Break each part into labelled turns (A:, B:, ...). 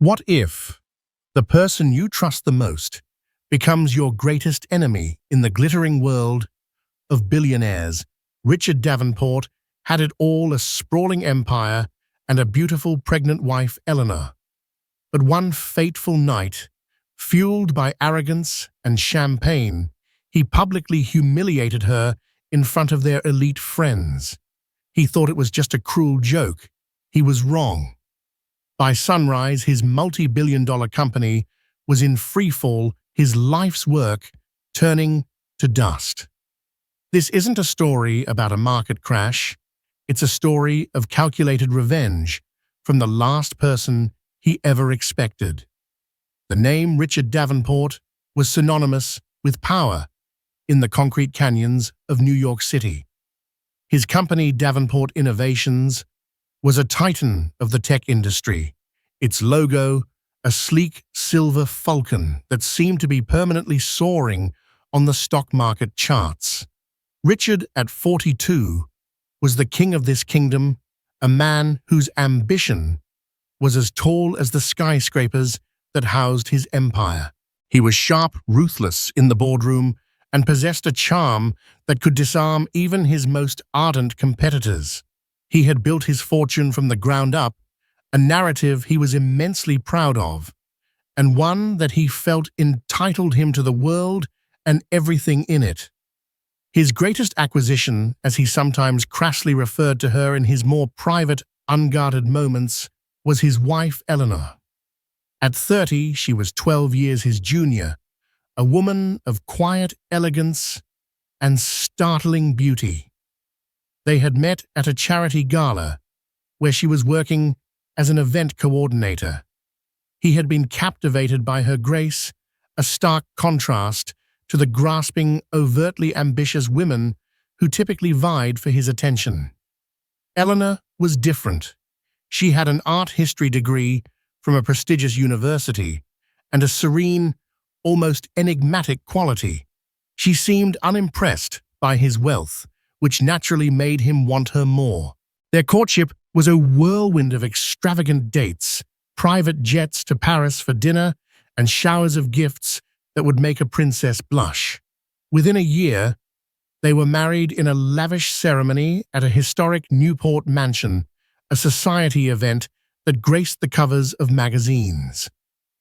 A: What if the person you trust the most becomes your greatest enemy in the glittering world of billionaires? Richard Davenport had it all: a sprawling empire and a beautiful pregnant wife, Eleanor. But one fateful night, fueled by arrogance and champagne, he publicly humiliated her in front of their elite friends. He thought it was just a cruel joke. He was wrong. By sunrise, his multi-billion-dollar company was in freefall, his life's work turning to dust. This isn't a story about a market crash. It's a story of calculated revenge from the last person he ever expected. The name Richard Davenport was synonymous with power in the concrete canyons of New York City. His company, Davenport Innovations, was a titan of the tech industry. Its logo, a sleek silver falcon that seemed to be permanently soaring on the stock market charts. Richard, at 42, was the king of this kingdom, a man whose ambition was as tall as the skyscrapers that housed his empire. He was sharp, ruthless in the boardroom, and possessed a charm that could disarm even his most ardent competitors. He had built his fortune from the ground up, a narrative he was immensely proud of, and one that he felt entitled him to the world and everything in it. His greatest acquisition, as he sometimes crassly referred to her in his more private, unguarded moments, was his wife, Eleanor. At 30, she was 12 years his junior, a woman of quiet elegance and startling beauty. They had met at a charity gala, where she was working as an event coordinator. He had been captivated by her grace, a stark contrast to the grasping, overtly ambitious women who typically vied for his attention. Eleanor was different. She had an art history degree from a prestigious university and a serene, almost enigmatic quality. She seemed unimpressed by his wealth, which naturally made him want her more. Their courtship was a whirlwind of extravagant dates, private jets to Paris for dinner, and showers of gifts that would make a princess blush. Within a year, they were married in a lavish ceremony at a historic Newport mansion, a society event that graced the covers of magazines.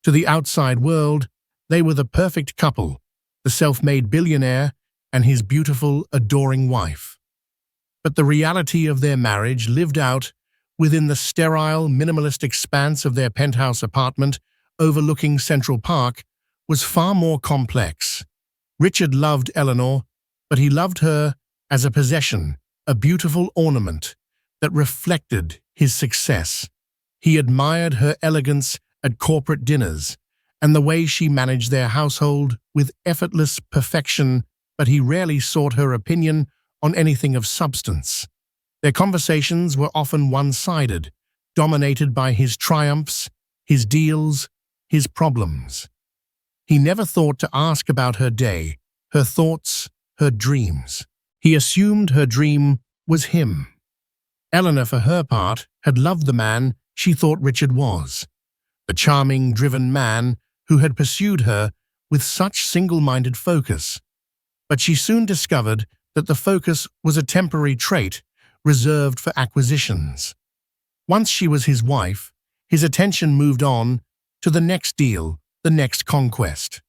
A: To the outside world, they were the perfect couple, the self-made billionaire and his beautiful, adoring wife. But the reality of their marriage, lived out within the sterile, minimalist expanse of their penthouse apartment overlooking Central Park, was far more complex. Richard loved Eleanor, but he loved her as a possession, a beautiful ornament that reflected his success. He admired her elegance at corporate dinners and the way she managed their household with effortless perfection, but he rarely sought her opinion on anything of substance. Their conversations were often one-sided, dominated by his triumphs, his deals, his problems. He never thought to ask about her day, her thoughts, her dreams. He assumed her dream was him. Eleanor, for her part, had loved the man she thought Richard was, the charming, driven man who had pursued her with such single-minded focus. But she soon discovered that the focus was a temporary trait reserved for acquisitions. Once she was his wife, his attention moved on to the next deal, the next conquest.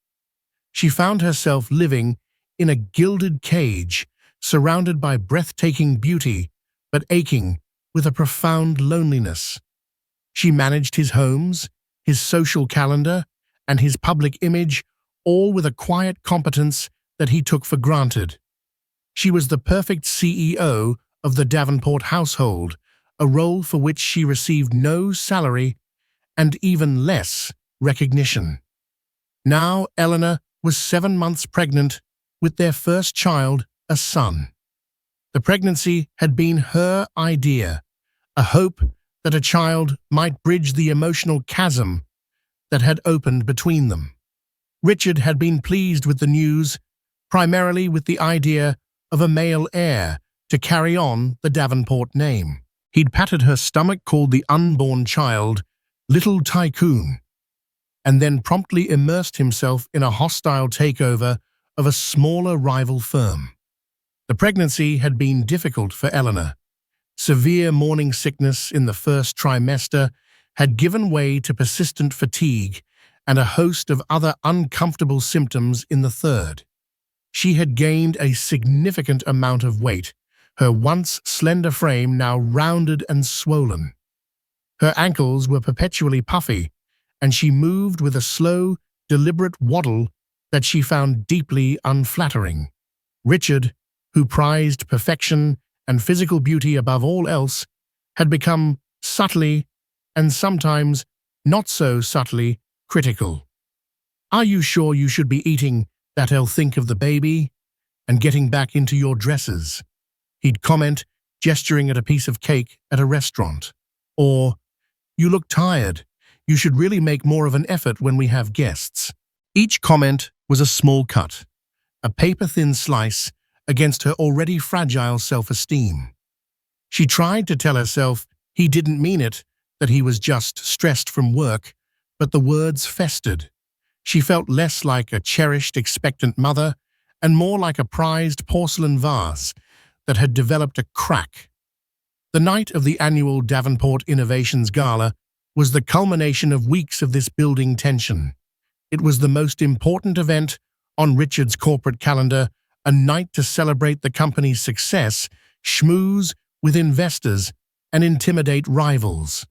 A: She found herself living in a gilded cage, surrounded by breathtaking beauty, but aching with a profound loneliness. She managed his homes, his social calendar, and his public image, all with a quiet competence that he took for granted. She was the perfect CEO of the Davenport household, a role for which she received no salary and even less recognition. Now Eleanor was 7 months pregnant with their first child, a son. The pregnancy had been her idea, a hope that a child might bridge the emotional chasm that had opened between them. Richard had been pleased with the news, primarily with the idea of a male heir to carry on the Davenport name. He'd patted her stomach, called the unborn child little tycoon, and then promptly immersed himself in a hostile takeover of a smaller rival firm. The pregnancy had been difficult for Eleanor. Severe morning sickness in the first trimester had given way to persistent fatigue and a host of other uncomfortable symptoms in the third. She had gained a significant amount of weight, her once slender frame now rounded and swollen. Her ankles were perpetually puffy, and she moved with a slow, deliberate waddle that she found deeply unflattering. Richard, who prized perfection and physical beauty above all else, had become subtly, and sometimes not so subtly, critical. "Are you sure you should be eating that? I'll think of the baby and getting back into your dresses," he'd comment, gesturing at a piece of cake at a restaurant. Or, "You look tired. You should really make more of an effort when we have guests." Each comment was a small cut, a paper-thin slice against her already fragile self-esteem. She tried to tell herself he didn't mean it, that he was just stressed from work, but the words festered. She felt less like a cherished, expectant mother and more like a prized porcelain vase that had developed a crack. The night of the annual Davenport Innovations Gala was the culmination of weeks of this building tension. It was the most important event on Richard's corporate calendar, a night to celebrate the company's success, schmooze with investors, and intimidate rivals.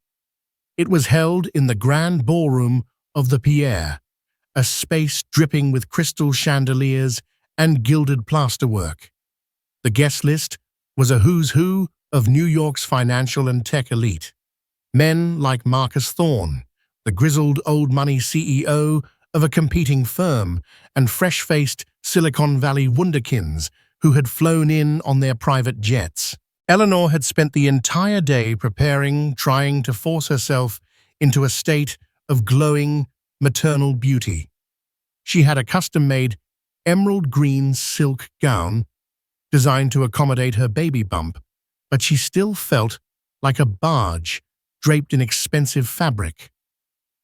A: It was held in the grand ballroom of the Pierre, a space dripping with crystal chandeliers and gilded plasterwork. The guest list was a who's who of New York's financial and tech elite. Men like Marcus Thorne, the grizzled old money CEO of a competing firm, and fresh-faced Silicon Valley wunderkinds who had flown in on their private jets. Eleanor had spent the entire day preparing, trying to force herself into a state of glowing, maternal beauty. She had a custom-made emerald green silk gown designed to accommodate her baby bump, but she still felt like a barge draped in expensive fabric.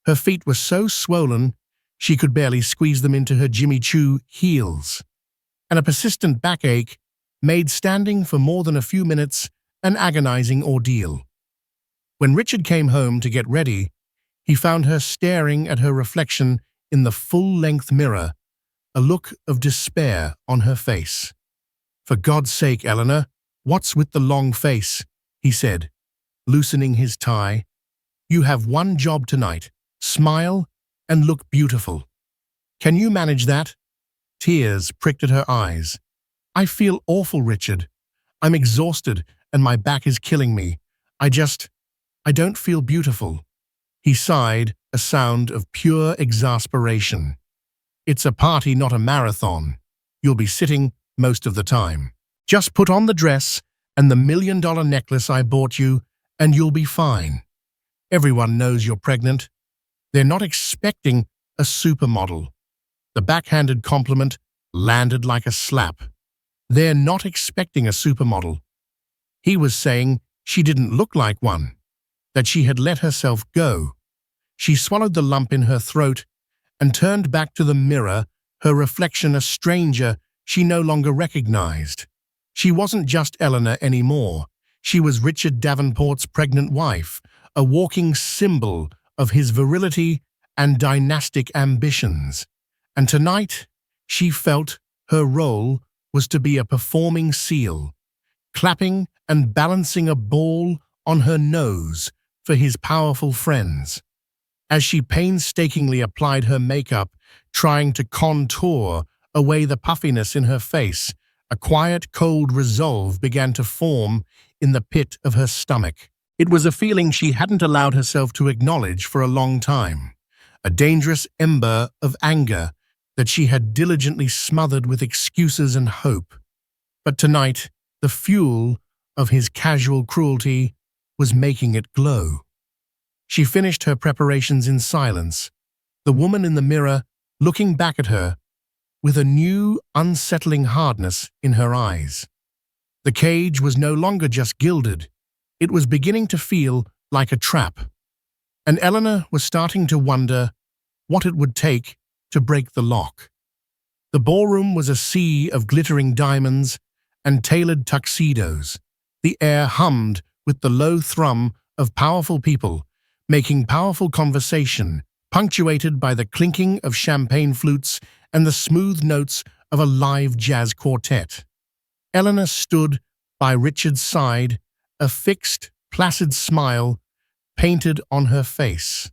A: Her feet were so swollen she could barely squeeze them into her Jimmy Choo heels, and a persistent backache made standing for more than a few minutes an agonizing ordeal. When Richard came home to get ready, he found her staring at her reflection in the full-length mirror, a look of despair on her face. "For God's sake, Eleanor, what's with the long face?" he said, loosening his tie. "You have one job tonight. Smile and look beautiful. Can you manage that?" Tears pricked at her eyes. "I feel awful, Richard. I'm exhausted and my back is killing me. I don't feel beautiful." He sighed, a sound of pure exasperation. "It's a party, not a marathon. You'll be sitting most of the time. Just put on the dress and the $1,000,000 necklace I bought you, and you'll be fine. Everyone knows you're pregnant. They're not expecting a supermodel." The backhanded compliment landed like a slap. They're not expecting a supermodel. He was saying she didn't look like one, that she had let herself go. She swallowed the lump in her throat and turned back to the mirror, her reflection a stranger she no longer recognized. She wasn't just Eleanor anymore. She was Richard Davenport's pregnant wife, a walking symbol of his virility and dynastic ambitions. And tonight, she felt her role was to be a performing seal, clapping and balancing a ball on her nose for his powerful friends. As she painstakingly applied her makeup, trying to contour away the puffiness in her face, a quiet, cold resolve began to form in the pit of her stomach. It was a feeling she hadn't allowed herself to acknowledge for a long time, a dangerous ember of anger that she had diligently smothered with excuses and hope. But tonight, the fuel of his casual cruelty was making it glow. She finished her preparations in silence, the woman in the mirror looking back at her with a new, unsettling hardness in her eyes. The cage was no longer just gilded. It was beginning to feel like a trap. and Eleanor was starting to wonder what it would take to break the lock. The ballroom was a sea of glittering diamonds and tailored tuxedos. The air hummed with the low thrum of powerful people, making powerful conversation, punctuated by the clinking of champagne flutes and the smooth notes of a live jazz quartet. Eleanor stood by Richard's side, a fixed, placid smile painted on her face.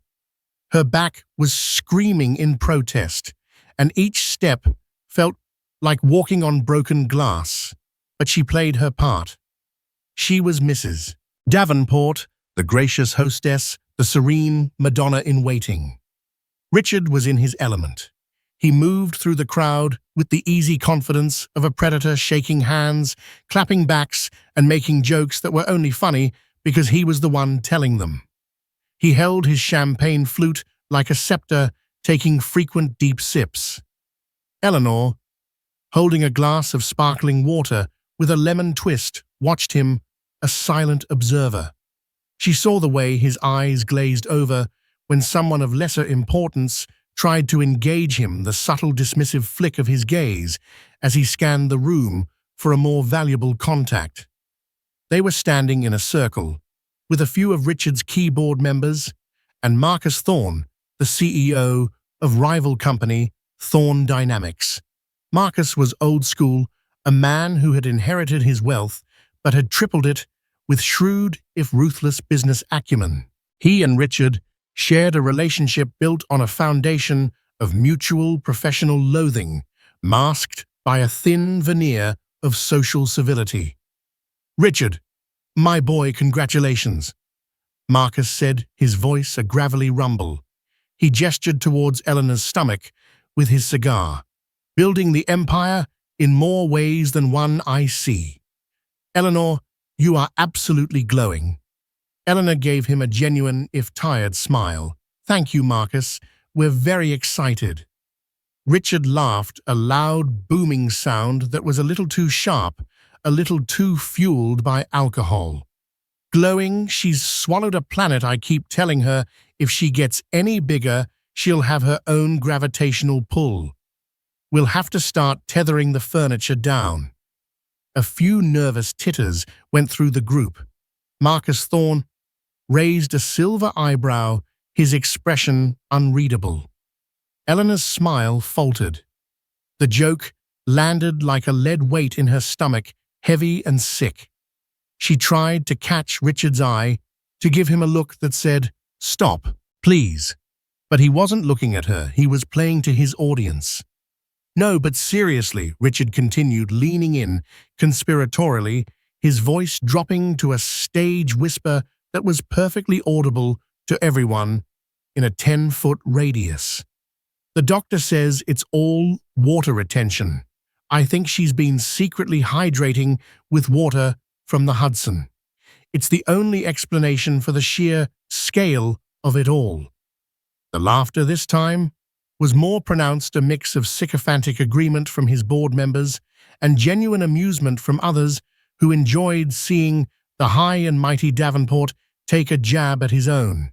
A: Her back was screaming in protest, and each step felt like walking on broken glass, but she played her part. She was Mrs. Davenport, the gracious hostess, the serene Madonna-in-waiting. Richard was in his element. He moved through the crowd with the easy confidence of a predator, shaking hands, clapping backs, and making jokes that were only funny because he was the one telling them. He held his champagne flute like a scepter, taking frequent deep sips. Eleanor, holding a glass of sparkling water with a lemon twist, watched him, a silent observer. She saw the way his eyes glazed over when someone of lesser importance tried to engage him, the subtle dismissive flick of his gaze as he scanned the room for a more valuable contact. They were standing in a circle, with a few of Richard's key board members and Marcus Thorne, the CEO of rival company Thorne Dynamics. Marcus was old school, a man who had inherited his wealth but had tripled it with shrewd, if ruthless, business acumen. He and Richard shared a relationship built on a foundation of mutual professional loathing, masked by a thin veneer of social civility. "Richard, my boy, congratulations," Marcus said, his voice a gravelly rumble. He gestured towards Eleanor's stomach with his cigar. "Building the empire in more ways than one, I see. Eleanor, you are absolutely glowing." Eleanor gave him a genuine, if tired, smile. "Thank you, Marcus. We're very excited." Richard laughed, a loud, booming sound that was a little too sharp, a little too fueled by alcohol. "Glowing, she's swallowed a planet. I keep telling her if she gets any bigger, she'll have her own gravitational pull. We'll have to start tethering the furniture down." A few nervous titters went through the group. Marcus Thorne raised a silver eyebrow, his expression unreadable. Eleanor's smile faltered. The joke landed like a lead weight in her stomach, heavy and sick. She tried to catch Richard's eye, to give him a look that said, "Stop, please." But he wasn't looking at her, he was playing to his audience. "No, but seriously," Richard continued, leaning in, conspiratorially, his voice dropping to a stage whisper that was perfectly audible to everyone in a 10-foot radius. "The doctor says it's all water retention. I think she's been secretly hydrating with water from the Hudson. It's the only explanation for the sheer scale of it all." The laughter this time was more pronounced, a mix of sycophantic agreement from his board members and genuine amusement from others who enjoyed seeing the high and mighty Davenport take a jab at his own.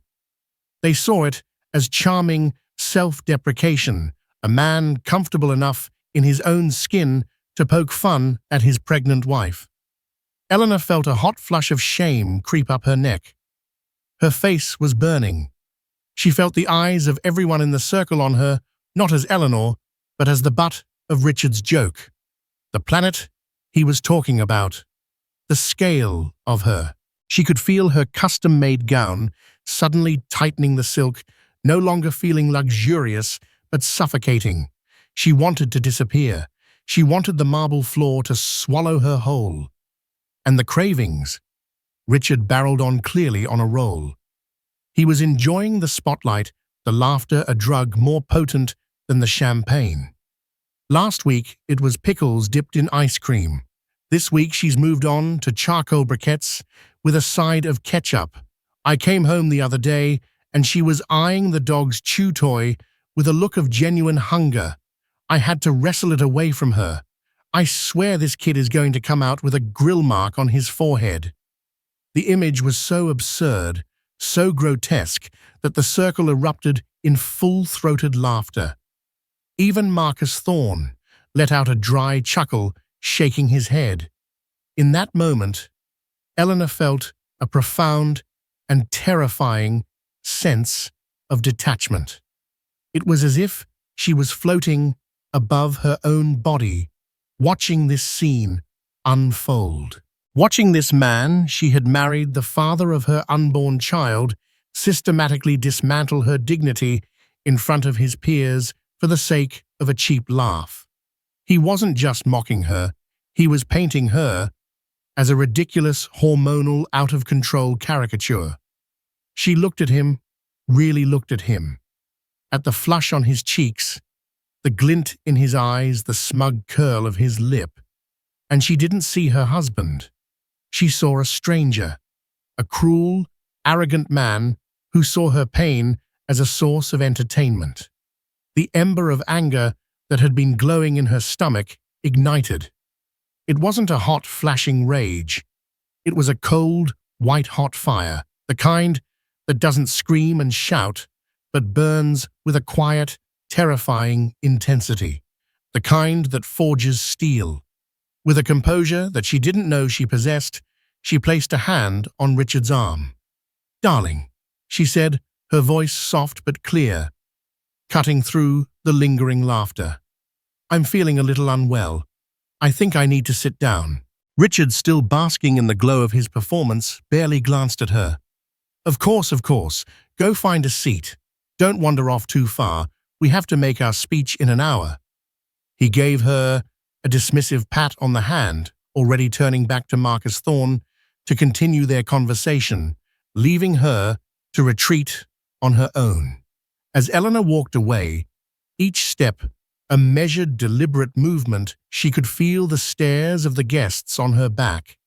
A: They saw it as charming self-deprecation, a man comfortable enough in his own skin to poke fun at his pregnant wife. Eleanor felt a hot flush of shame creep up her neck. Her face was burning. She felt the eyes of everyone in the circle on her, not as Eleanor, but as the butt of Richard's joke. The planet he was talking about. The scale of her. She could feel her custom-made gown suddenly tightening the silk, no longer feeling luxurious, but suffocating. She wanted to disappear. She wanted the marble floor to swallow her whole. And the cravings. Richard barreled on, clearly on a roll. He was enjoying the spotlight, the laughter, a drug more potent than the champagne. Last week, it was pickles dipped in ice cream. This week, she's moved on to charcoal briquettes with a side of ketchup. I came home the other day, and she was eyeing the dog's chew toy with a look of genuine hunger. I had to wrestle it away from her. I swear this kid is going to come out with a grill mark on his forehead. The image was so absurd, so grotesque that the circle erupted in full-throated laughter. Even Marcus Thorne let out a dry chuckle, shaking his head. In that moment, Eleanor felt a profound and terrifying sense of detachment. It was as if she was floating above her own body, watching this scene unfold. Watching this man she had married, the father of her unborn child, systematically dismantle her dignity in front of his peers for the sake of a cheap laugh. He wasn't just mocking her, he was painting her as a ridiculous, hormonal, out-of-control caricature. She looked at him, really looked at him. At the flush on his cheeks, the glint in his eyes, the smug curl of his lip. And she didn't see her husband. She saw a stranger, a cruel, arrogant man who saw her pain as a source of entertainment. The ember of anger that had been glowing in her stomach ignited. It wasn't a hot, flashing rage. It was a cold, white-hot fire, the kind that doesn't scream and shout, but burns with a quiet, terrifying intensity, the kind that forges steel. With a composure that she didn't know she possessed, she placed a hand on Richard's arm. "Darling," she said, her voice soft but clear, cutting through the lingering laughter. "I'm feeling a little unwell. I think I need to sit down." Richard, still basking in the glow of his performance, barely glanced at her. Of course. Go find a seat. Don't wander off too far. We have to make our speech in an hour." He gave her a dismissive pat on the hand, already turning back to Marcus Thorne to continue their conversation, leaving her to retreat on her own. As Eleanor walked away, each step a measured, deliberate movement, she could feel the stares of the guests on her back.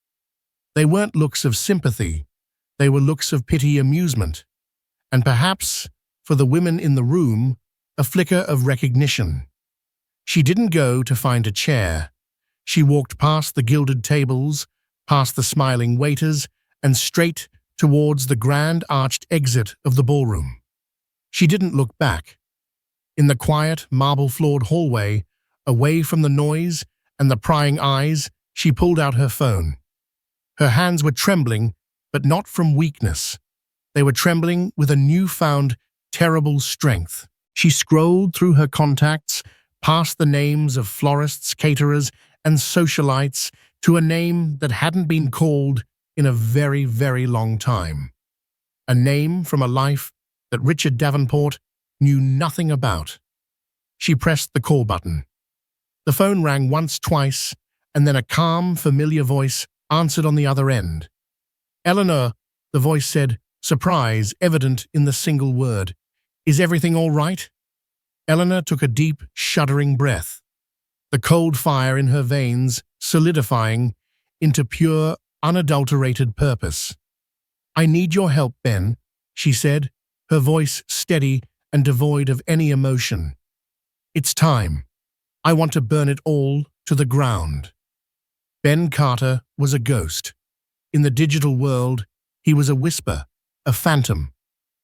A: They weren't looks of sympathy, they were looks of pity, amusement, and perhaps, for the women in the room, a flicker of recognition. She didn't go to find a chair. She walked past the gilded tables, past the smiling waiters, and straight towards the grand arched exit of the ballroom. She didn't look back. In the quiet, marble-floored hallway, away from the noise and the prying eyes, she pulled out her phone. Her hands were trembling, but not from weakness. They were trembling with a newfound, terrible strength. She scrolled through her contacts, past the names of florists, caterers, and socialites, to a name that hadn't been called in a very, very long time. A name from a life that Richard Davenport knew nothing about. She pressed the call button. The phone rang once, twice, and then a calm, familiar voice answered on the other end. "Eleanor," the voice said, surprise evident in the single word. "Is everything all right?" Eleanor took a deep, shuddering breath, the cold fire in her veins solidifying into pure, unadulterated purpose. "I need your help, Ben," she said, her voice steady and devoid of any emotion. "It's time. I want to burn it all to the ground." Ben Carter was a ghost. In the digital world, he was a whisper, a phantom,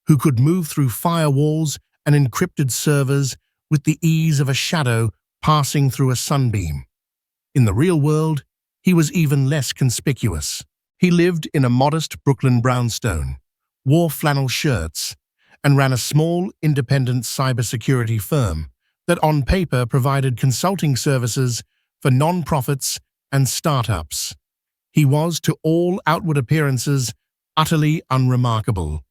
A: who could move through firewalls and encrypted servers with the ease of a shadow passing through a sunbeam. In the real world, he was even less conspicuous. He lived in a modest Brooklyn brownstone, wore flannel shirts, and ran a small, independent cybersecurity firm that on paper provided consulting services for non-profits and startups. He was, to all outward appearances, utterly unremarkable,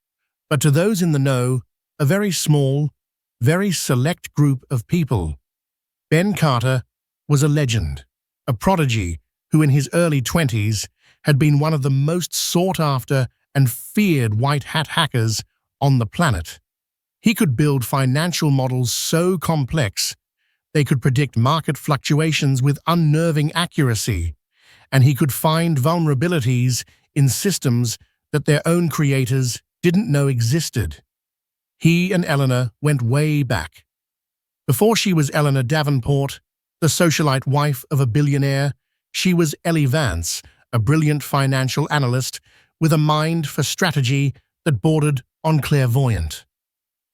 A: but to those in the know, a very small, very select group of people. Ben Carter was a legend, a prodigy who in his early 20s had been one of the most sought-after and feared white-hat hackers on the planet. He could build financial models so complex they could predict market fluctuations with unnerving accuracy, and he could find vulnerabilities in systems that their own creators didn't know existed. He and Eleanor went way back. Before she was Eleanor Davenport, the socialite wife of a billionaire, she was Ellie Vance, a brilliant financial analyst with a mind for strategy that bordered on clairvoyant.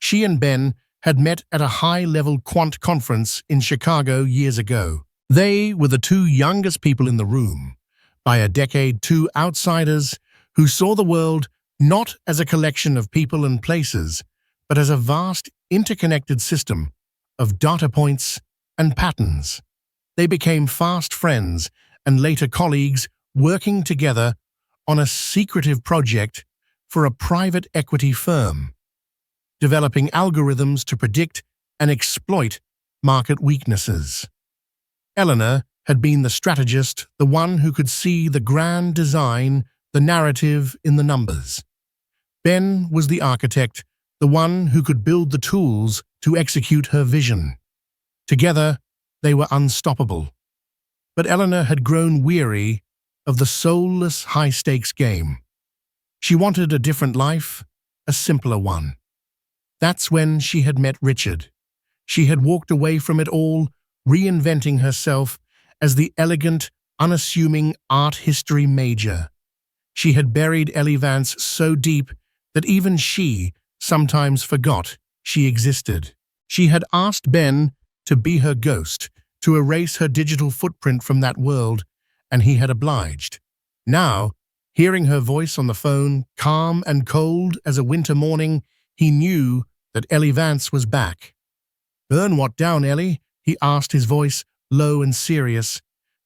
A: She and Ben had met at a high-level quant conference in Chicago years ago. They were the two youngest people in the room, by a decade two outsiders who saw the world not as a collection of people and places, but as a vast, interconnected system of data points and patterns. They became fast friends and later colleagues working together on a secretive project for a private equity firm, developing algorithms to predict and exploit market weaknesses. Eleanor had been the strategist, the one who could see the grand design, the narrative in the numbers. Ben was the architect, the one who could build the tools to execute her vision. Together, they were unstoppable. But Eleanor had grown weary of the soulless high-stakes game. She wanted a different life, a simpler one. That's when she had met Richard. She had walked away from it all, reinventing herself as the elegant, unassuming art history major. She had buried Ellie Vance so deep that even she sometimes forgot she existed. She had asked Ben to be her ghost, to erase her digital footprint from that world, and he had obliged. Now, hearing her voice on the phone, calm and cold as a winter morning, he knew that Ellie Vance was back. "Burn what down, Ellie?" he asked, his voice low and serious.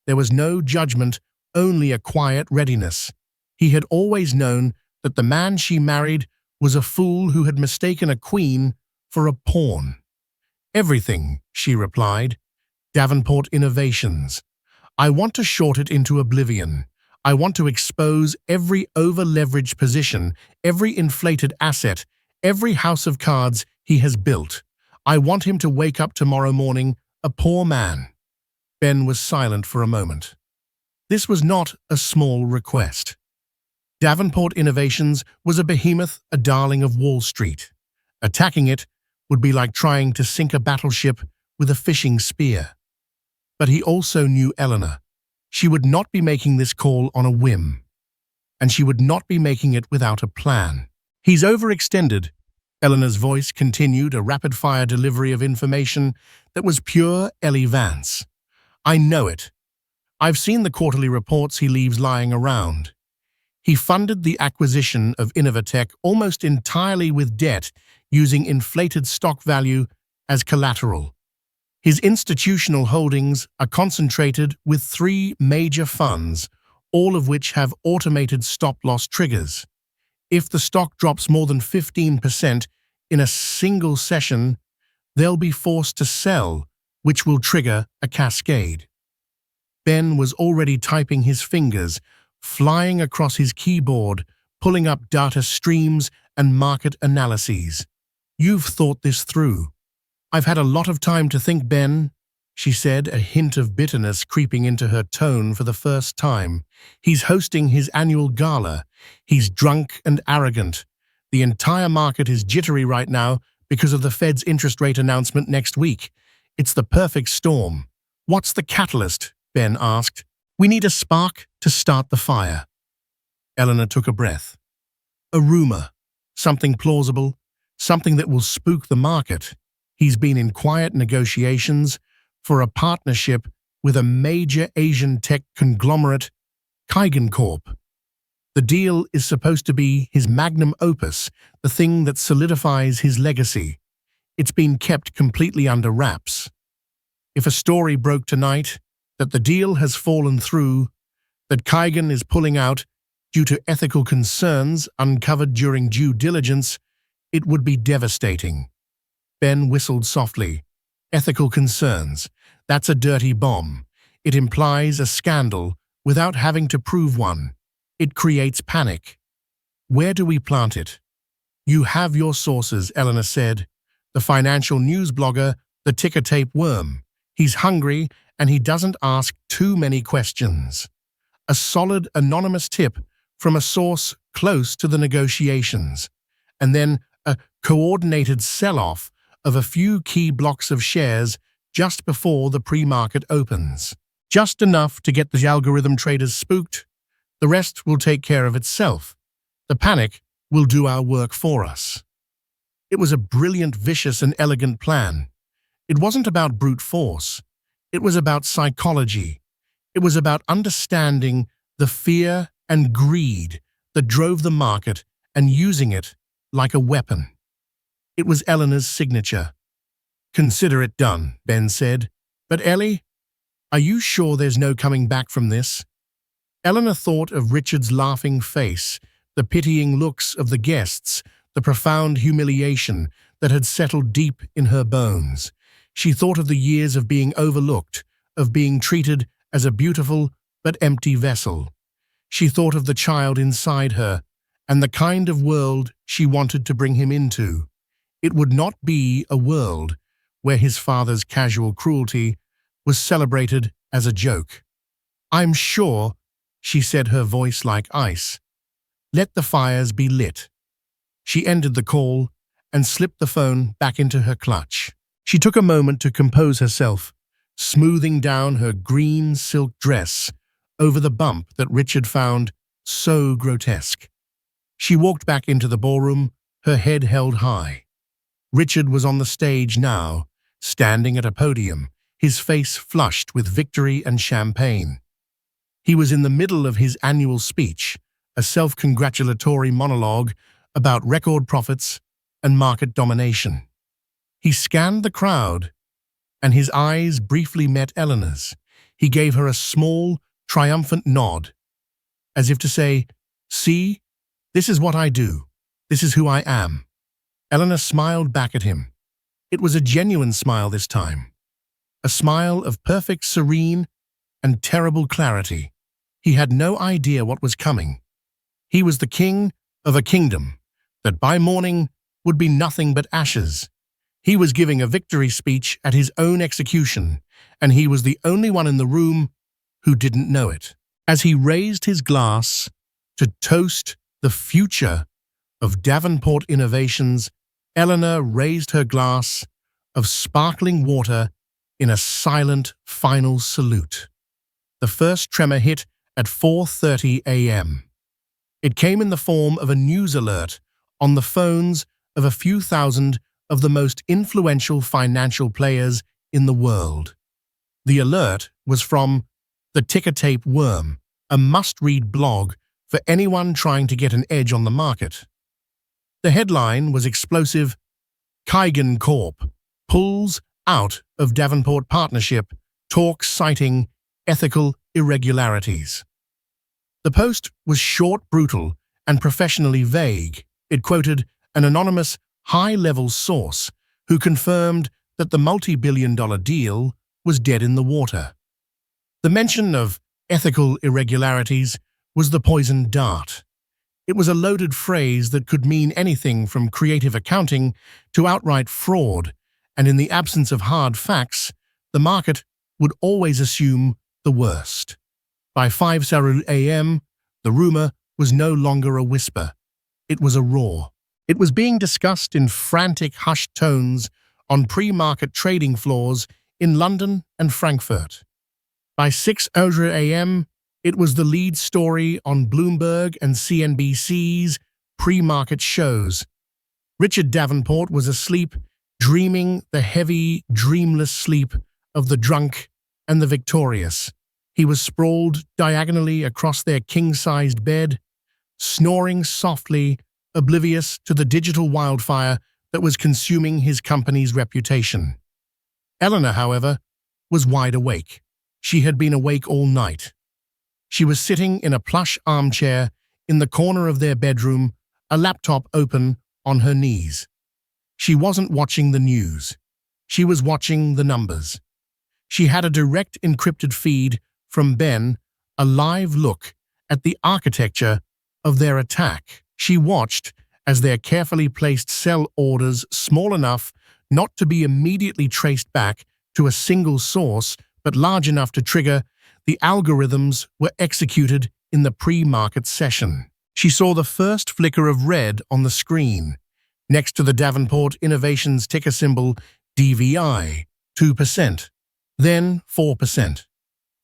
A: There was no judgment, only a quiet readiness. He had always known that the man she married was a fool who had mistaken a queen for a pawn. "Everything," she replied. "Davenport Innovations. I want to short it into oblivion. I want to expose every over-leveraged position, every inflated asset, every house of cards he has built. I want him to wake up tomorrow morning a poor man." Ben was silent for a moment. This was not a small request. Davenport Innovations was a behemoth, a darling of Wall Street. Attacking it would be like trying to sink a battleship with a fishing spear. But he also knew Eleanor. She would not be making this call on a whim, and she would not be making it without a plan. "He's overextended," Eleanor's voice continued, a rapid-fire delivery of information that was pure Ellie Vance. "I know it. I've seen the quarterly reports he leaves lying around. He funded the acquisition of Innovatech almost entirely with debt, using inflated stock value as collateral. His institutional holdings are concentrated with 3 major funds, all of which have automated stop-loss triggers. If the stock drops more than 15% in a single session, they'll be forced to sell, which will trigger a cascade." Ben was already typing, his fingers flying across his keyboard, pulling up data streams and market analyses. "You've thought this through." "I've had a lot of time to think, Ben," she said, a hint of bitterness creeping into her tone for the first time. "He's hosting his annual gala. He's drunk and arrogant. The entire market is jittery right now because of the Fed's interest rate announcement next week. It's the perfect storm." "What's the catalyst?" Ben asked. "We need a spark to start the fire." Eleanor took a breath. "A rumor. Something plausible. Something that will spook the market. He's been in quiet negotiations for a partnership with a major Asian tech conglomerate, Kaigan Corp. The deal is supposed to be his magnum opus, the thing that solidifies his legacy. It's been kept completely under wraps. If a story broke tonight that the deal has fallen through, that Kaigan is pulling out due to ethical concerns uncovered during due diligence, it would be devastating." Ben whistled softly. "Ethical concerns. That's a dirty bomb. It implies a scandal without having to prove one. It creates panic. Where do we plant it?" "You have your sources," Eleanor said. "The financial news blogger, the ticker-tape worm. He's hungry and he doesn't ask too many questions. A solid anonymous tip from a source close to the negotiations. And then a coordinated sell-off of a few key blocks of shares just before the pre-market opens. Just enough to get the algorithm traders spooked. The rest will take care of itself. The panic will do our work for us. It was a brilliant, vicious, and elegant plan. It wasn't about brute force. It was about psychology. It was about understanding the fear and greed that drove the market and using it like a weapon. It was Eleanor's signature. "Consider it done," Ben said. "But Ellie, are you sure there's no coming back from this?" Eleanor thought of Richard's laughing face, the pitying looks of the guests, the profound humiliation that had settled deep in her bones. She thought of the years of being overlooked, of being treated as a beautiful but empty vessel. She thought of the child inside her and the kind of world she wanted to bring him into. It would not be a world where his father's casual cruelty was celebrated as a joke. "I'm sure," she said, her voice like ice. "Let the fires be lit." She ended the call and slipped the phone back into her clutch. She took a moment to compose herself, smoothing down her green silk dress over the bump that Richard found so grotesque. She walked back into the ballroom, her head held high. Richard was on the stage now, standing at a podium, his face flushed with victory and champagne. He was in the middle of his annual speech, a self-congratulatory monologue about record profits and market domination. He scanned the crowd, and his eyes briefly met Eleanor's. He gave her a small, triumphant nod, as if to say, "See, this is what I do. This is who I am." Eleanor smiled back at him. It was a genuine smile this time, a smile of perfect, serene, and terrible clarity. He had no idea what was coming. He was the king of a kingdom that by morning would be nothing but ashes. He was giving a victory speech at his own execution, and he was the only one in the room who didn't know it. As he raised his glass to toast the future of Davenport Innovations, Eleanor raised her glass of sparkling water in a silent final salute. The first tremor hit at 4:30 a.m. It came in the form of a news alert on the phones of a few thousand of the most influential financial players in the world. The alert was from the Ticker Tape Worm, a must-read blog for anyone trying to get an edge on the market. The headline was explosive: "Kaigan Corp. Pulls out of Davenport Partnership, talks citing ethical irregularities." The post was short, brutal, and professionally vague. It quoted an anonymous, high-level source who confirmed that the multi-billion-dollar deal was dead in the water. The mention of ethical irregularities was the poisoned dart. It was a loaded phrase that could mean anything from creative accounting to outright fraud, and in the absence of hard facts, the market would always assume the worst. By 5:00 a.m., the rumor was no longer a whisper. It was a roar. It was being discussed in frantic, hushed tones on pre-market trading floors in London and Frankfurt. By 6:00 a.m., it was the lead story on Bloomberg and CNBC's pre-market shows. Richard Davenport was asleep, dreaming the heavy, dreamless sleep of the drunk and the victorious. He was sprawled diagonally across their king-sized bed, snoring softly, oblivious to the digital wildfire that was consuming his company's reputation. Eleanor, however, was wide awake. She had been awake all night. She was sitting in a plush armchair in the corner of their bedroom, a laptop open on her knees. She wasn't watching the news. She was watching the numbers. She had a direct encrypted feed from Ben, a live look at the architecture of their attack. She watched as their carefully placed sell orders, small enough not to be immediately traced back to a single source, but large enough to trigger the algorithms, were executed in the pre-market session. She saw the first flicker of red on the screen, next to the Davenport Innovations ticker symbol DVI, 2%, then 4%.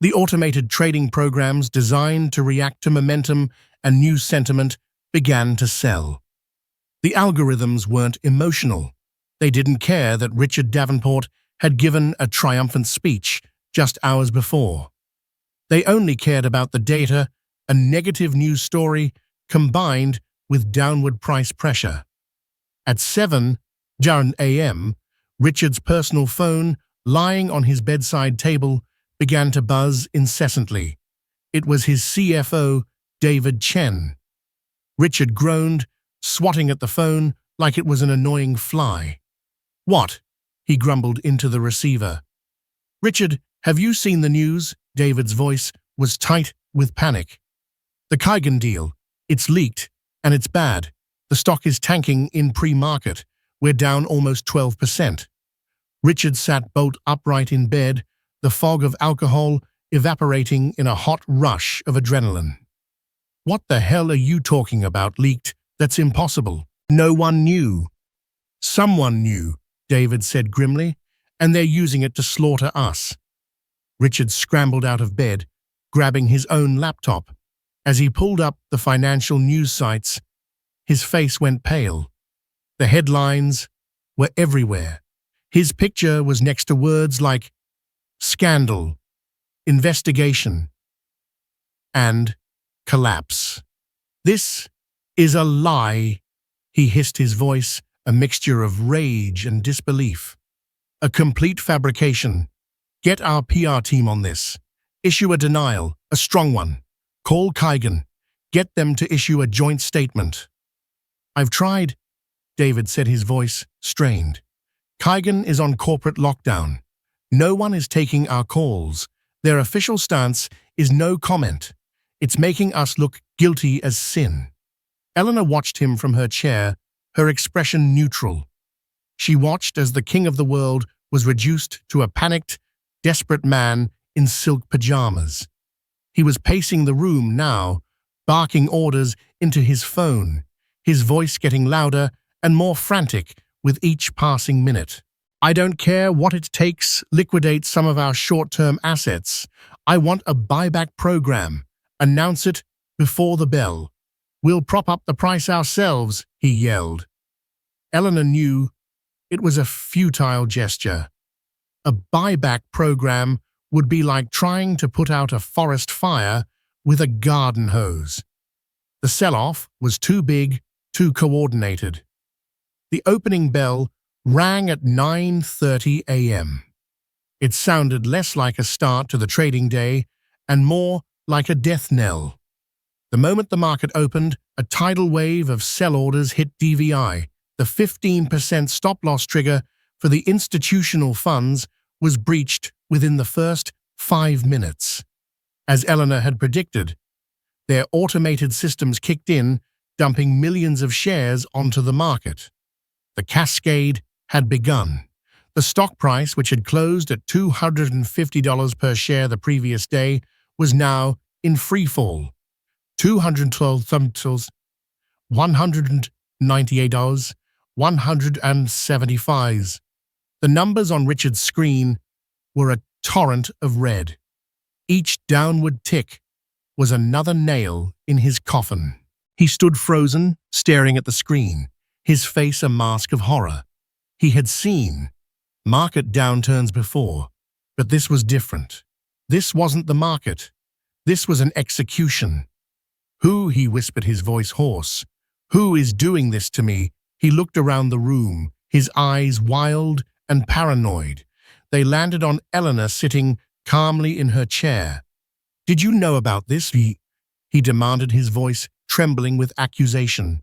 A: The automated trading programs designed to react to momentum and news sentiment began to sell. The algorithms weren't emotional. They didn't care that Richard Davenport had given a triumphant speech just hours before. They only cared about the data, a negative news story combined with downward price pressure. At 7 a.m., Richard's personal phone, lying on his bedside table, began to buzz incessantly. It was his CFO, David Chen. Richard groaned, swatting at the phone like it was an annoying fly. "What?" he grumbled into the receiver. "Richard, have you seen the news?" David's voice was tight with panic. "The Kigan deal. It's leaked, and it's bad. The stock is tanking in pre-market. We're down almost 12%. Richard sat bolt upright in bed, the fog of alcohol evaporating in a hot rush of adrenaline. "What the hell are you talking about, leaked? That's impossible. No one knew." "Someone knew," David said grimly, "and they're using it to slaughter us." Richard scrambled out of bed, grabbing his own laptop. As he pulled up the financial news sites, his face went pale. The headlines were everywhere. His picture was next to words like scandal, investigation, and collapse. "This is a lie," he hissed, his voice a mixture of rage and disbelief. "A complete fabrication. Get our PR team on this. Issue a denial, a strong one. Call Kigan. Get them to issue a joint statement." "I've tried," David said, his voice strained. "Kigan is on corporate lockdown. No one is taking our calls. Their official stance is no comment. It's making us look guilty as sin." Eleanor watched him from her chair, her expression neutral. She watched as the king of the world was reduced to a panicked, desperate man in silk pajamas. He was pacing the room now, barking orders into his phone, his voice getting louder and more frantic with each passing minute. "I don't care what it takes, liquidate some of our short-term assets. I want a buyback program. Announce it before the bell. We'll prop up the price ourselves," he yelled. Eleanor knew it was a futile gesture. A buyback program would be like trying to put out a forest fire with a garden hose. The sell-off was too big, too coordinated. The opening bell rang at 9:30 a.m. It sounded less like a start to the trading day and more like a death knell. The moment the market opened, a tidal wave of sell orders hit DVI. The 15% stop-loss trigger for the institutional funds was breached within the first 5 minutes. As Eleanor had predicted, their automated systems kicked in, dumping millions of shares onto the market. The cascade had begun. The stock price, which had closed at $250 per share the previous day, was now in freefall. $212, $198, $175. The numbers on Richard's screen were a torrent of red. Each downward tick was another nail in his coffin. He stood frozen, staring at the screen, his face a mask of horror. He had seen market downturns before, but this was different. This wasn't the market. This was an execution. "Who?" he whispered, his voice hoarse. "Who is doing this to me?" He looked around the room, his eyes wild and paranoid. They landed on Eleanor sitting calmly in her chair. "Did you know about this?" he demanded, his voice trembling with accusation.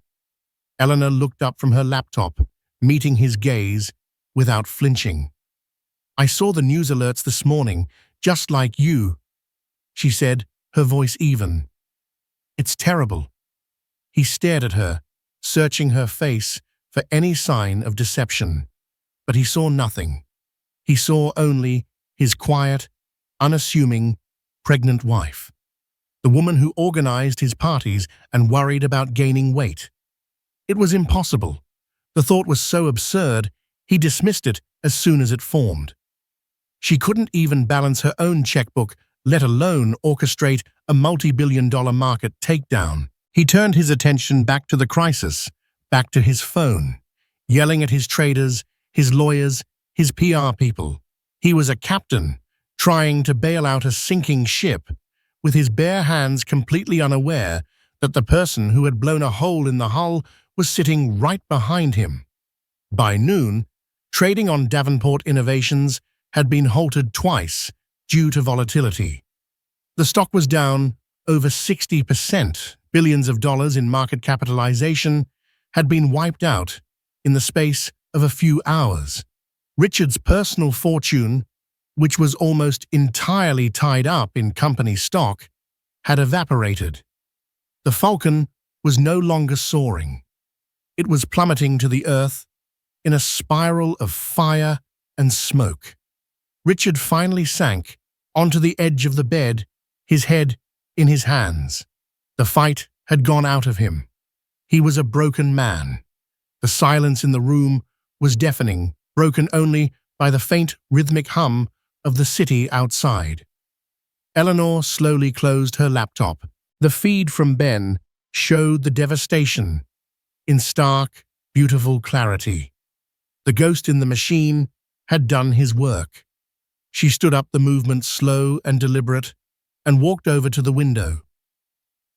A: Eleanor looked up from her laptop, meeting his gaze without flinching. "I saw the news alerts this morning, just like you," she said, her voice even. "It's terrible." He stared at her, searching her face for any sign of deception. But he saw nothing. He saw only his quiet, unassuming, pregnant wife. The woman who organized his parties and worried about gaining weight. It was impossible. The thought was so absurd, he dismissed it as soon as it formed. She couldn't even balance her own checkbook, let alone orchestrate a multi-billion-dollar market takedown. He turned his attention back to the crisis, back to his phone, yelling at his traders, his lawyers, his PR people. He was a captain, trying to bail out a sinking ship, with his bare hands completely unaware that the person who had blown a hole in the hull was sitting right behind him. By noon, trading on Davenport Innovations had been halted twice due to volatility. The stock was down over 60%. Billions of dollars in market capitalization had been wiped out in the space of a few hours. Richard's personal fortune, which was almost entirely tied up in company stock, had evaporated. The Falcon was no longer soaring. It was plummeting to the earth in a spiral of fire and smoke. Richard finally sank onto the edge of the bed, his head in his hands. The fight had gone out of him. He was a broken man. The silence in the room was deafening, broken only by the faint rhythmic hum of the city outside. Eleanor slowly closed her laptop. The feed from Ben showed the devastation in stark, beautiful clarity. The ghost in the machine had done his work. She stood up, the movement slow and deliberate, and walked over to the window.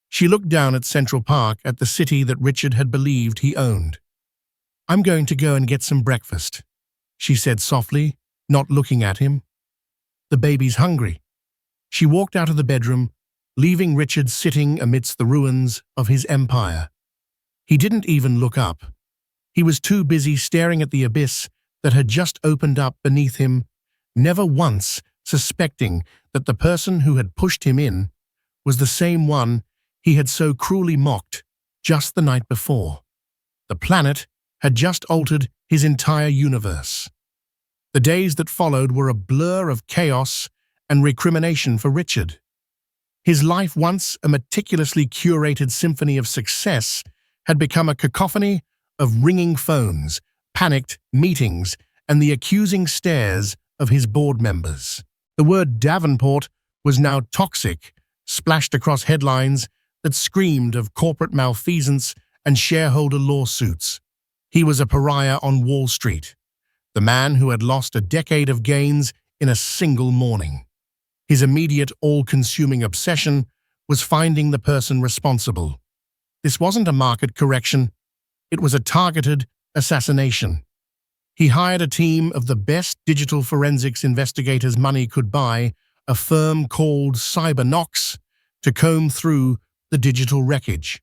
A: She looked down at Central Park, at the city that Richard had believed he owned. "I'm going to go and get some breakfast," she said softly, not looking at him. "The baby's hungry." She walked out of the bedroom, leaving Richard sitting amidst the ruins of his empire. He didn't even look up. He was too busy staring at the abyss that had just opened up beneath him, never once suspecting that the person who had pushed him in was the same one he had so cruelly mocked just the night before. The planet had just altered his entire universe. The days that followed were a blur of chaos and recrimination for Richard. His life, once a meticulously curated symphony of success, had become a cacophony of ringing phones, panicked meetings, and the accusing stares of his board members. The word Davenport was now toxic, splashed across headlines that screamed of corporate malfeasance and shareholder lawsuits. He was a pariah on Wall Street, the man who had lost a decade of gains in a single morning. His immediate, all-consuming obsession was finding the person responsible. This wasn't a market correction. It was a targeted assassination. He hired a team of the best digital forensics investigators money could buy, a firm called CyberKnox, to comb through the digital wreckage.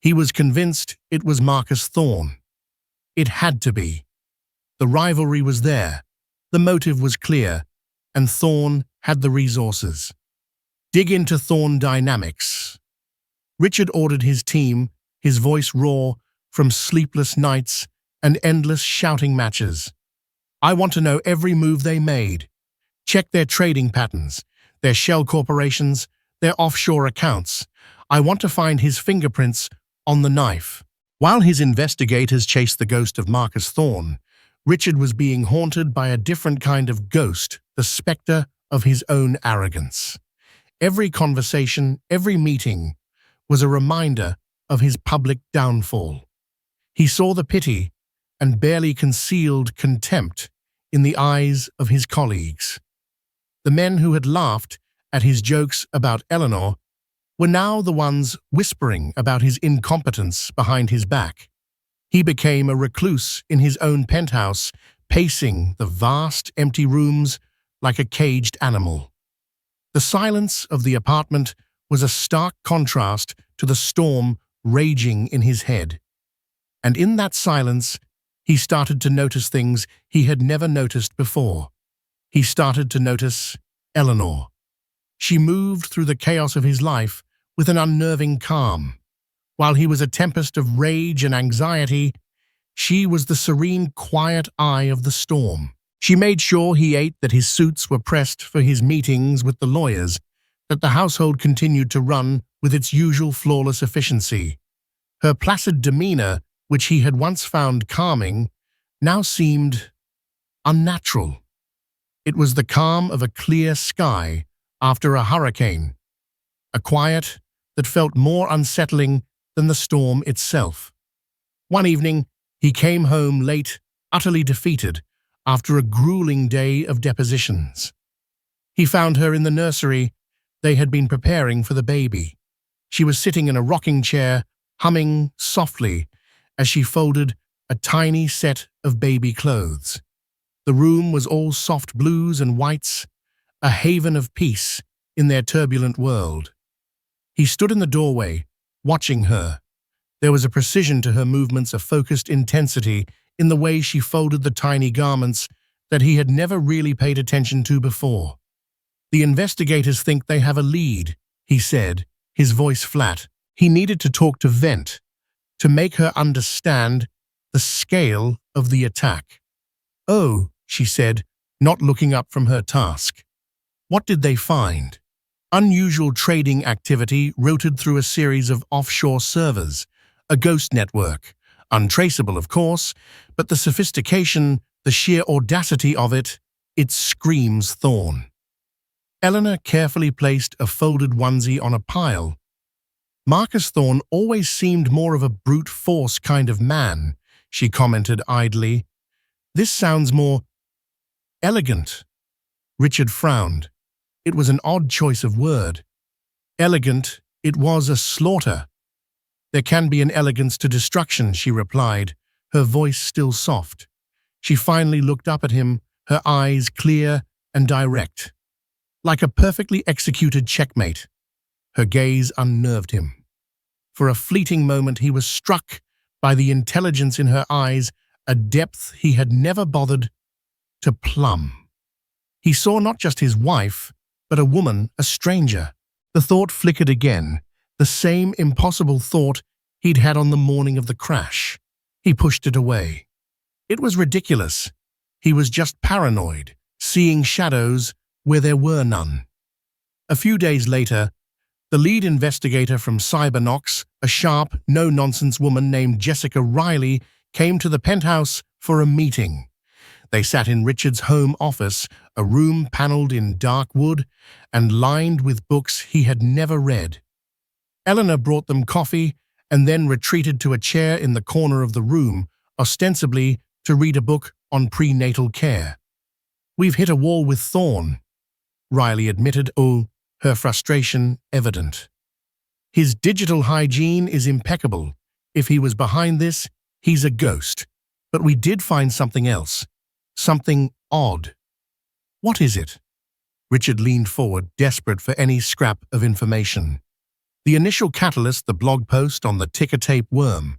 A: He was convinced it was Marcus Thorne. It had to be. The rivalry was there, the motive was clear, and Thorne had the resources. Dig into Thorne dynamics. Richard ordered his team, his voice raw from sleepless nights and endless shouting matches. "I want to know every move they made. Check their trading patterns, their shell corporations, their offshore accounts. I want to find his fingerprints on the knife." While his investigators chased the ghost of Marcus Thorne, Richard was being haunted by a different kind of ghost, the specter of his own arrogance. Every conversation, every meeting, was a reminder of his public downfall. He saw the pity and barely concealed contempt in the eyes of his colleagues. The men who had laughed at his jokes about Eleanor were now the ones whispering about his incompetence behind his back. He became a recluse in his own penthouse, pacing the vast, empty rooms like a caged animal. The silence of the apartment was a stark contrast to the storm raging in his head. And in that silence, he started to notice things he had never noticed before. He started to notice Eleanor. She moved through the chaos of his life with an unnerving calm. While he was a tempest of rage and anxiety, she was the serene, quiet eye of the storm. She made sure he ate, that his suits were pressed for his meetings with the lawyers, that the household continued to run with its usual flawless efficiency. Her placid demeanor, which he had once found calming, now seemed unnatural. It was the calm of a clear sky after a hurricane, a quiet that felt more unsettling than the storm itself. One evening, he came home late, utterly defeated, after a grueling day of depositions. He found her in the nursery. They had been preparing for the baby. She was sitting in a rocking chair, humming softly as she folded a tiny set of baby clothes. The room was all soft blues and whites, a haven of peace in their turbulent world. He stood in the doorway, watching her. There was a precision to her movements, a focused intensity in the way she folded the tiny garments that he had never really paid attention to before. "The investigators think they have a lead," he said, his voice flat. He needed to talk to Vent, to make her understand the scale of the attack. "Oh," she said, not looking up from her task. "What did they find?" "Unusual trading activity routed through a series of offshore servers, a ghost network. Untraceable, of course, but the sophistication, the sheer audacity of it screams Thorn." Eleanor carefully placed a folded onesie on a pile. "Marcus Thorn always seemed more of a brute force kind of man," she commented idly. "This sounds more elegant." Richard frowned. It was an odd choice of word. Elegant, it was a slaughter. "There can be an elegance to destruction," she replied, her voice still soft. She finally looked up at him, her eyes clear and direct. Like a perfectly executed checkmate. Her gaze unnerved him. For a fleeting moment he was struck by the intelligence in her eyes, a depth he had never bothered to plumb. He saw not just his wife, but a woman, a stranger. The thought flickered again, the same impossible thought he'd had on the morning of the crash. He pushed it away. It was ridiculous. He was just paranoid, seeing shadows where there were none. A few days later, the lead investigator from Cybernox, a sharp, no-nonsense woman named Jessica Riley, came to the penthouse for a meeting. They sat in Richard's home office, a room paneled in dark wood and lined with books he had never read. Eleanor brought them coffee and then retreated to a chair in the corner of the room, ostensibly to read a book on prenatal care. "We've hit a wall with Thorn," Riley admitted, her frustration evident. "His digital hygiene is impeccable. If he was behind this, he's a ghost. But we did find something else. Something odd." "What is it?" Richard leaned forward, desperate for any scrap of information. "The initial catalyst, the blog post on the ticker-tape worm.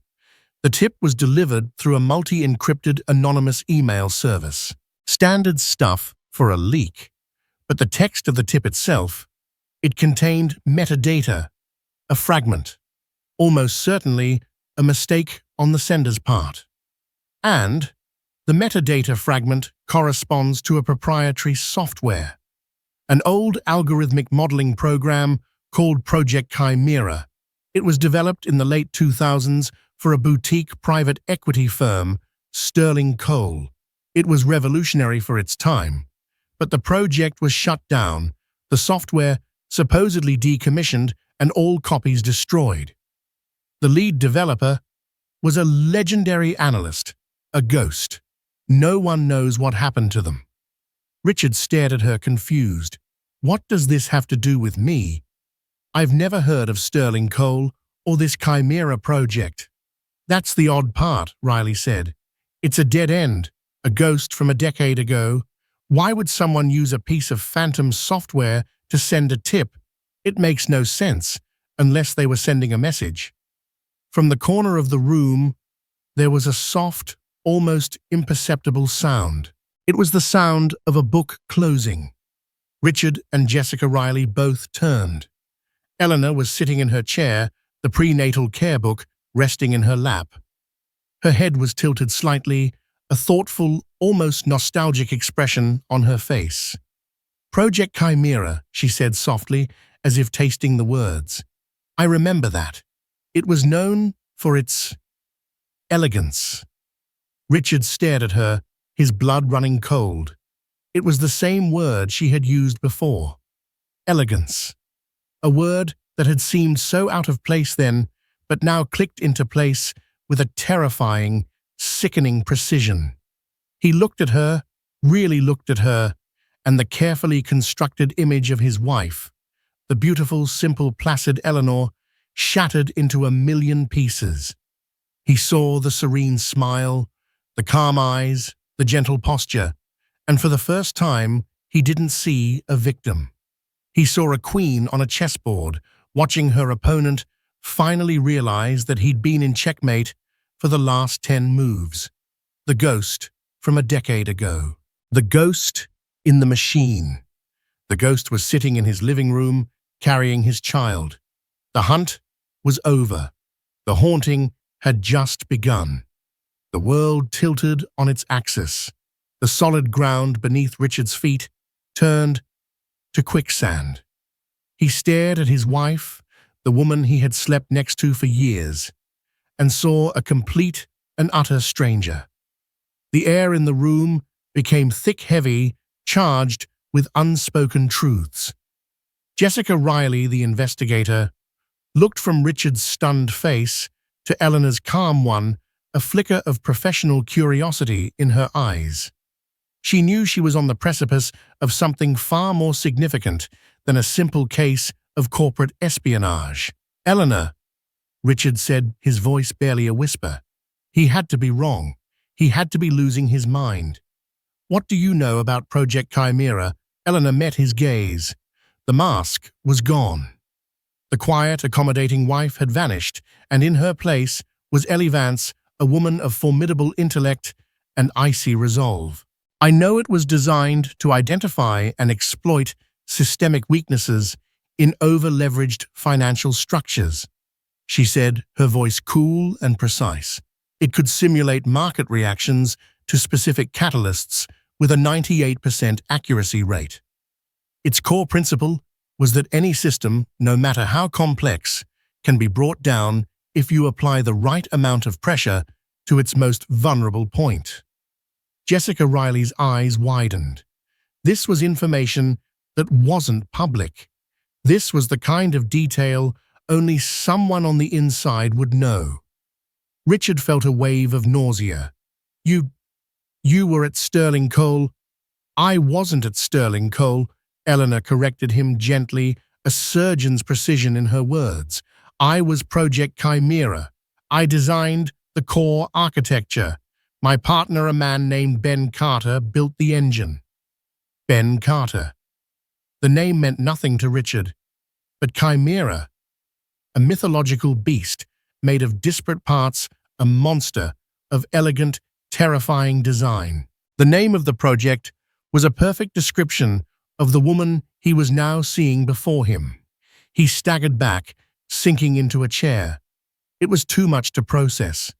A: The tip was delivered through a multi-encrypted anonymous email service. Standard stuff for a leak. But the text of the tip itself, it contained metadata, a fragment, almost certainly a mistake on the sender's part. And the metadata fragment corresponds to a proprietary software, an old algorithmic modeling program called Project Chimera. It was developed in the late 2000s for a boutique private equity firm, Sterling Cole. It was revolutionary for its time, but the project was shut down, the software supposedly decommissioned, and all copies destroyed. The lead developer was a legendary analyst, a ghost. No one knows what happened to them. Richard stared at her confused. "What does this have to do with me? I've never heard of Sterling Cole or this Chimera project." "That's the odd part," Riley said. "It's a dead end, a ghost from a decade ago. Why would someone use a piece of phantom software to send a tip? It makes no sense, unless they were sending a message." From the corner of the room, there was a soft, almost imperceptible sound. It was the sound of a book closing. Richard and Jessica Riley both turned. Eleanor was sitting in her chair, the prenatal care book resting in her lap. Her head was tilted slightly, a thoughtful, almost nostalgic expression on her face. "Project Chimera," she said softly, as if tasting the words. "I remember that. It was known for its elegance." Richard stared at her, his blood running cold. It was the same word she had used before. Elegance. A word that had seemed so out of place then, but now clicked into place with a terrifying, sickening precision. He looked at her, really looked at her, and the carefully constructed image of his wife, the beautiful, simple, placid Eleanor, shattered into a million pieces. He saw the serene smile, the calm eyes, the gentle posture, and for the first time, he didn't see a victim. He saw a queen on a chessboard, watching her opponent finally realize that he'd been in checkmate for the last 10 moves. The ghost from a decade ago. The ghost in the machine. The ghost was sitting in his living room, carrying his child. The hunt was over. The haunting had just begun. The world tilted on its axis. The solid ground beneath Richard's feet turned to quicksand. He stared at his wife, the woman he had slept next to for years, and saw a complete and utter stranger. The air in the room became thick, heavy, charged with unspoken truths. Jessica Riley, the investigator, looked from Richard's stunned face to Eleanor's calm one, a flicker of professional curiosity in her eyes. She knew she was on the precipice of something far more significant than a simple case of corporate espionage. "Eleanor," Richard said, his voice barely a whisper. He had to be wrong. He had to be losing his mind. "What do you know about Project Chimera?" Eleanor met his gaze. The mask was gone. The quiet, accommodating wife had vanished, and in her place was Ellie Vance, a woman of formidable intellect and icy resolve. "I know it was designed to identify and exploit systemic weaknesses in over-leveraged financial structures," she said, her voice cool and precise. "It could simulate market reactions to specific catalysts with a 98% accuracy rate. Its core principle was that any system, no matter how complex, can be brought down if you apply the right amount of pressure to its most vulnerable point." Jessica Riley's eyes widened. This was information that wasn't public. This was the kind of detail only someone on the inside would know. Richard felt a wave of nausea. You were at Sterling Cole." "I wasn't at Sterling Cole," Eleanor corrected him gently, a surgeon's precision in her words. "I was Project Chimera. I designed the core architecture. My partner, a man named Ben Carter, built the engine." Ben Carter. The name meant nothing to Richard. But Chimera, a mythological beast made of disparate parts, a monster of elegant, terrifying design. The name of the project was a perfect description of the woman he was now seeing before him. He staggered back, sinking into a chair. It was too much to process.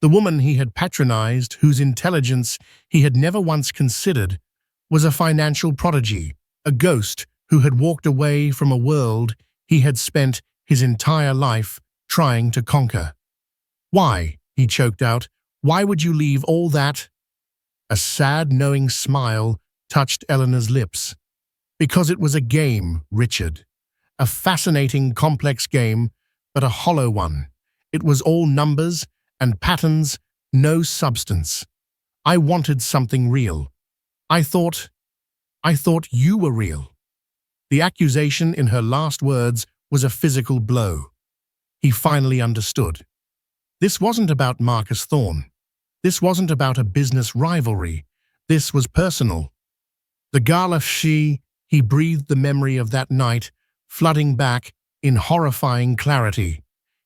A: The woman he had patronized, whose intelligence he had never once considered, was a financial prodigy, a ghost who had walked away from a world he had spent his entire life trying to conquer. "Why?" he choked out. "Why would you leave all that?" A sad, knowing smile touched Eleanor's lips. "Because it was a game, Richard. A fascinating, complex game, but a hollow one. It was all numbers and patterns, no substance. I wanted something real. I thought you were real." The accusation in her last words was a physical blow. He finally understood. This wasn't about Marcus Thorne. This wasn't about a business rivalry. This was personal. The gala he breathed the memory of that night, flooding back in horrifying clarity.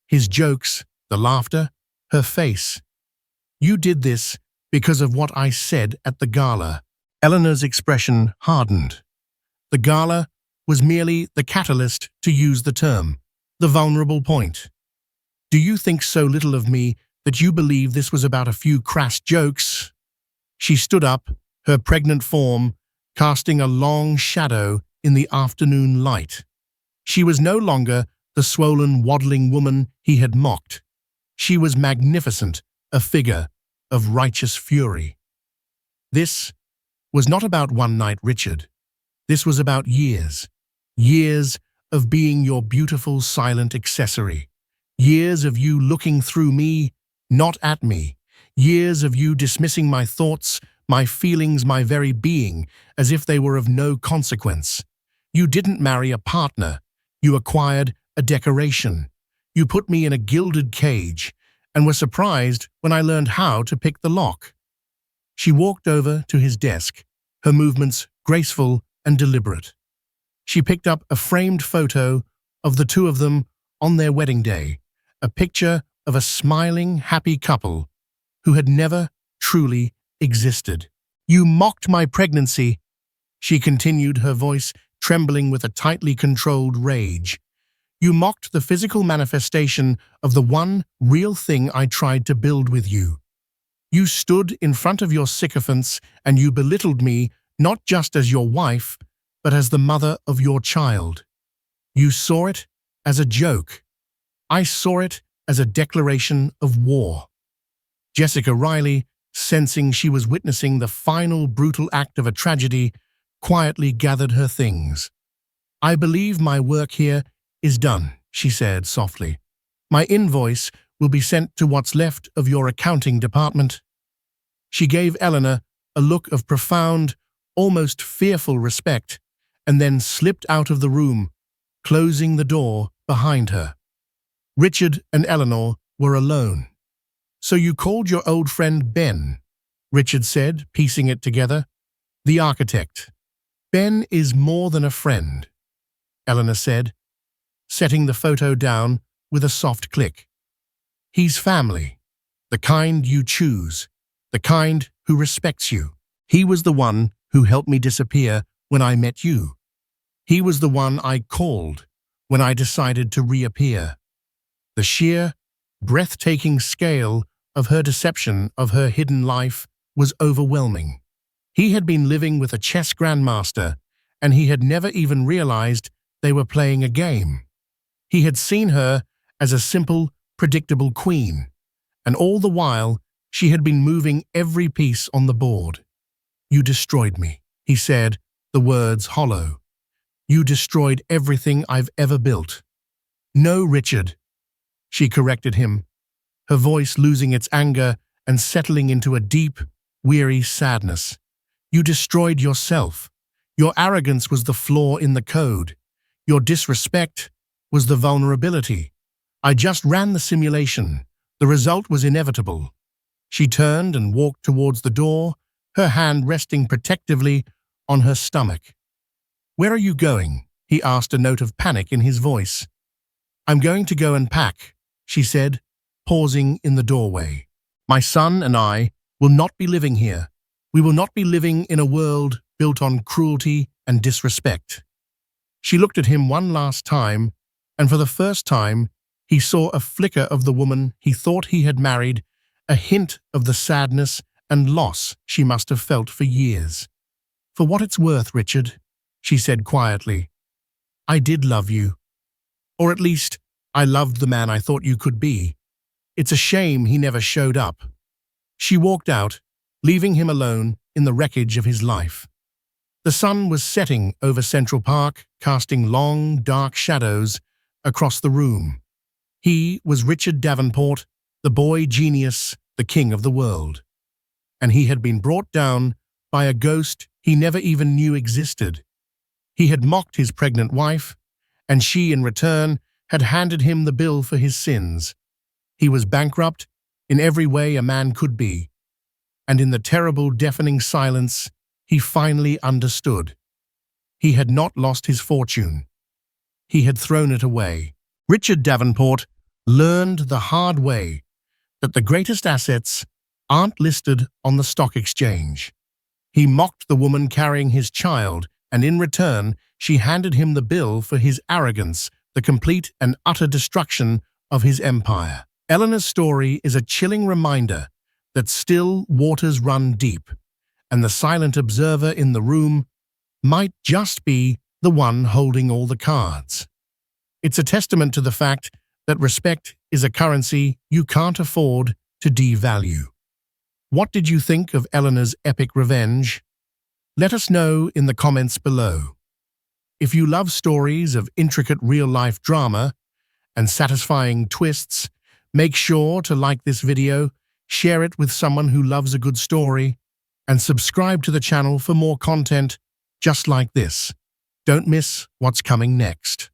A: His jokes, the laughter, her face. "You did this because of what I said at the gala." Eleanor's expression hardened. The gala was merely the catalyst, to use the term, the vulnerable point. "Do you think so little of me that you believe this was about a few crass jokes?" She stood up, her pregnant form casting a long shadow in the afternoon light. She was no longer the swollen, waddling woman he had mocked. She was magnificent, a figure of righteous fury. "This was not about one night, Richard. This was about years. Years of being your beautiful, silent accessory. Years of you looking through me not at me. Years of you dismissing my thoughts, my feelings, my very being, as if they were of no consequence. You didn't marry a partner. You acquired a decoration. You put me in a gilded cage and were surprised when I learned how to pick the lock. She walked over to his desk, her movements graceful and deliberate. She picked up a framed photo of the two of them on their wedding day, a picture of a smiling, happy couple who had never truly existed. You mocked my pregnancy, she continued, her voice trembling with a tightly controlled rage. You mocked the physical manifestation of the one real thing I tried to build with you. You stood in front of your sycophants and you belittled me not just as your wife, but as the mother of your child. You saw it as a joke. I saw it as a declaration of war. Jessica Riley, sensing she was witnessing the final brutal act of a tragedy, quietly gathered her things. I believe my work here is done, she said softly. My invoice will be sent to what's left of your accounting department. She gave Eleanor a look of profound, almost fearful respect, and then slipped out of the room, closing the door behind her. Richard and Eleanor were alone. So you called your old friend Ben, Richard said, piecing it together. The architect. Ben is more than a friend, Eleanor said, setting the photo down with a soft click. He's family, the kind you choose, the kind who respects you. He was the one who helped me disappear when I met you. He was the one I called when I decided to reappear. The sheer, breathtaking scale of her deception of her hidden life was overwhelming. He had been living with a chess grandmaster, and he had never even realized they were playing a game. He had seen her as a simple, predictable queen, and all the while she had been moving every piece on the board. You destroyed me, he said, the words hollow. You destroyed everything I've ever built. No, Richard, she corrected him, her voice losing its anger and settling into a deep, weary sadness. You destroyed yourself. Your arrogance was the flaw in the code. Your disrespect was the vulnerability. I just ran the simulation. The result was inevitable. She turned and walked towards the door, her hand resting protectively on her stomach. Where are you going? He asked, a note of panic in his voice. I'm going to go and pack, she said, pausing in the doorway. My son and I will not be living here. We will not be living in a world built on cruelty and disrespect. She looked at him one last time, and for the first time, he saw a flicker of the woman he thought he had married, a hint of the sadness and loss she must have felt for years. For what it's worth, Richard, she said quietly, I did love you. Or at least, I loved the man I thought you could be. It's a shame he never showed up. She walked out, leaving him alone in the wreckage of his life. The sun was setting over Central Park, casting long, dark shadows across the room. He was Richard Davenport, the boy genius, the king of the world. And he had been brought down by a ghost he never even knew existed. He had mocked his pregnant wife, and she, in return, had handed him the bill for his sins. He was bankrupt in every way a man could be. And in the terrible, deafening silence, he finally understood. He had not lost his fortune. He had thrown it away. Richard Davenport learned the hard way that the greatest assets aren't listed on the stock exchange. He mocked the woman carrying his child, and in return, she handed him the bill for his arrogance, the complete and utter destruction of his empire. Eleanor's story is a chilling reminder that still waters run deep, and the silent observer in the room might just be the one holding all the cards. It's a testament to the fact that respect is a currency you can't afford to devalue. What did you think of Eleanor's epic revenge? Let us know in the comments below. If you love stories of intricate real-life drama and satisfying twists, Make sure to like this video, share it with someone who loves a good story, and subscribe to the channel for more content just like this. Don't miss what's coming next.